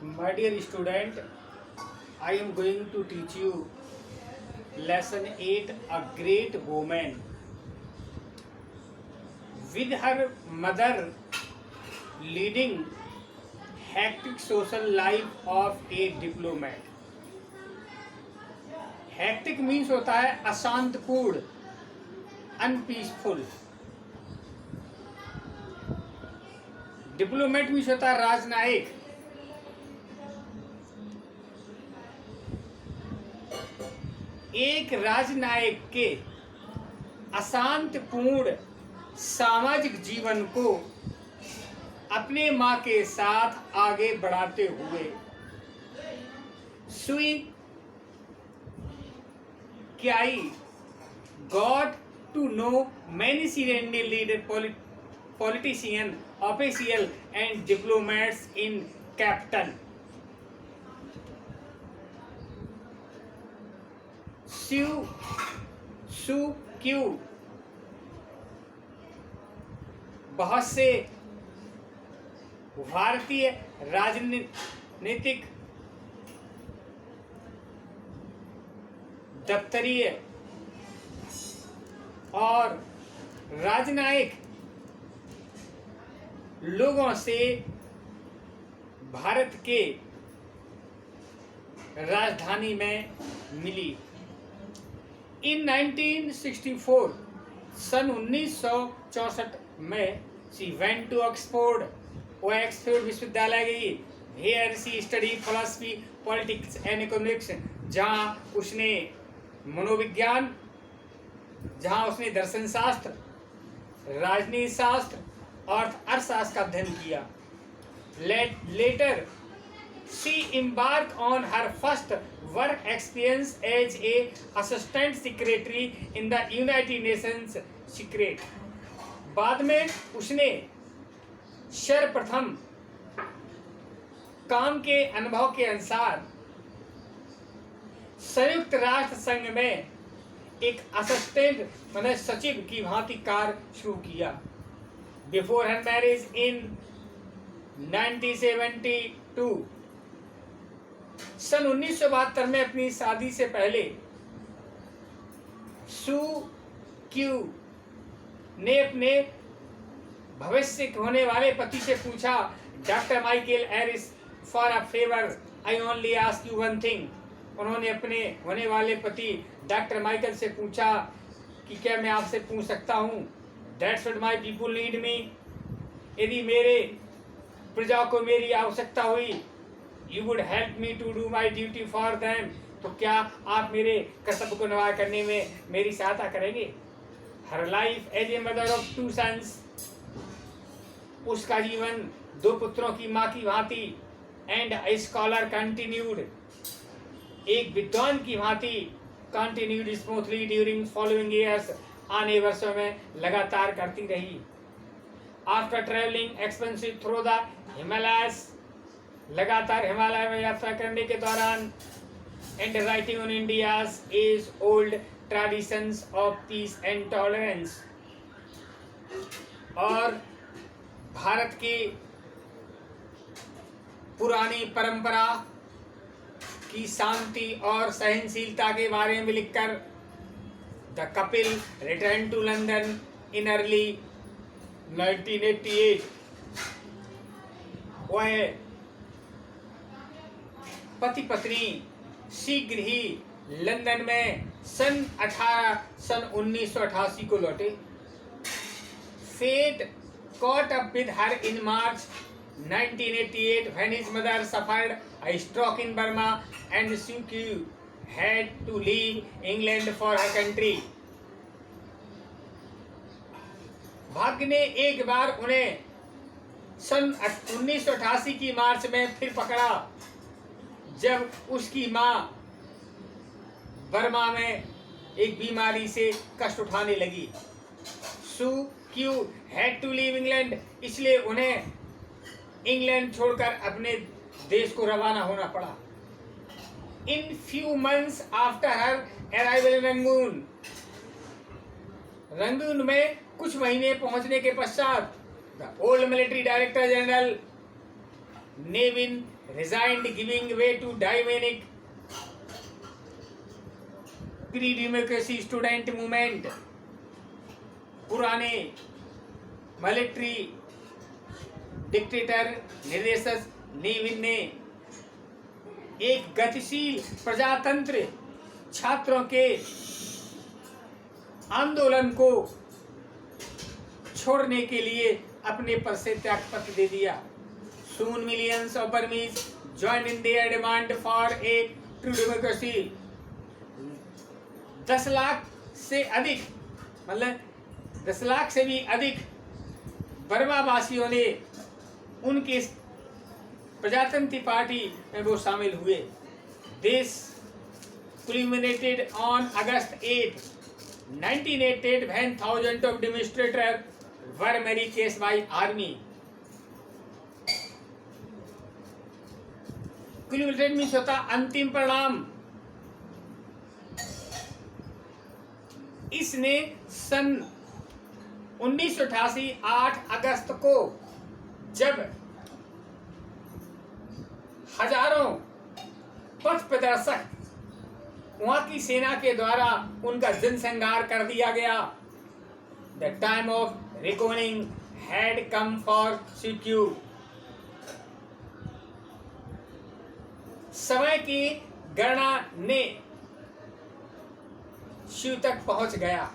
My dear student, I am going to teach you lesson 8, a great woman. With her mother leading hectic social life of a diplomat. Hectic means होता है अशांतपूर्ण, अनपीसफुल. Diplomat means होता है राजनयिक. एक राजनयिक के अशांतपूर्ण सामाजिक जीवन को अपने मां के साथ आगे बढ़ाते हुए Suu Kyi got to know many senior leader politician, official and diplomats in Captain. Su Q बहुत से भारतीय राजनीतिक, दफ्तरीय और राजनयिक लोगों से भारत के राजधानी में मिली. इन 1964 सन 1964 में शी वेंट टू ऑक्सफोर्ड. वो ऑक्सफोर्ड विश्वविद्यालय गई. Here she study philosophy, politics and economics, जहाँ उसने मनोविज्ञान, जहाँ उसने दर्शन शास्त्र, राजनीति शास्त्र और अर्थशास्त्र का अध्ययन किया. Later she embarked on her first work experience as a assistant secretary in the United Nations Secret. बाद में उसने सर्वप्रथम काम के अनुभव के अनुसार संयुक्त राष्ट्र संघ में एक असिस्टेंट मतलब सचिव की भांति कार्य शुरू किया. Before her marriage in 1972, सन 1972 में अपनी शादी से पहले सू क्यू ने अपने भविष्य होने वाले पति से पूछा, doctor Michael Aris, for a favour I only ask you one thing. उन्होंने अपने होने वाले पति डॉक्टर माइकल से पूछा कि क्या मैं आपसे पूछ सकता हूँ, That's what my people need me. यदि मेरे प्रजा को मेरी आवश्यकता हुई, you would help me to do my duty for them. तो क्या आप मेरे कर्तव्य को निभा करने में मेरी सहायता करेंगे? Her life as a mother of two sons. उसका जीवन दो पुत्रों की माँ की भांति. And a scholar continued. एक विद्वान की भांति continued smoothly during following years. आने वर्षों में लगातार करती रही. After travelling expensive through the Himalayas, लगातार हिमालय में यात्रा करने के दौरान, and writing on India's age old traditions of peace and tolerance, और भारत की पुरानी परंपरा की शांति और सहनशीलता के बारे में लिखकर The couple returned to London in early 1988. वह पति पत्नी शीघ्र ही लंदन में सन 1988 को लौटे. Fate caught up with her in March 1988 when his mother suffered a stroke in Burma and she had to leave England for her country. भाग्य ने एक बार उन्हें सन 1988 की मार्च में फिर पकड़ा, जब उसकी मां बर्मा में एक बीमारी से कष्ट उठाने लगी. Suu Kyi had to leave England, इसलिए उन्हें इंग्लैंड छोड़कर अपने देश को रवाना होना पड़ा. In few months after her arrival in Rangoon में कुछ महीने पहुंचने के पश्चात the old military director general Ne Win resigned, giving way to dynamic pre-democracy student movement. पुराने मिलिट्री डिक्टेटर निर्देशक लेविन ने एक गतिशील प्रजातंत्र छात्रों के आंदोलन को छोड़ने के लिए अपने पद से त्यागपत्र दे दिया. Soon millions of Burmese joined in their demand for a true democracy. 10 lakh से अधिक, मतलब 10 लाख से भी अधिक बर्मा वासियों ने उनके प्रजातंत्री पार्टी में वो शामिल हुए. This culminated on August 8, 1988 when thousands of demonstrators were many chased by army. Culminated means होता अंतिम परिणाम. इसने सन 1988 8 अगस्त को जब हजारों पथ प्रदर्शक वहां की सेना के द्वारा उनका जनसंहार कर दिया गया. The time of reckoning had come for Situ. समय की गणना ने शिव तक पहुंच गया.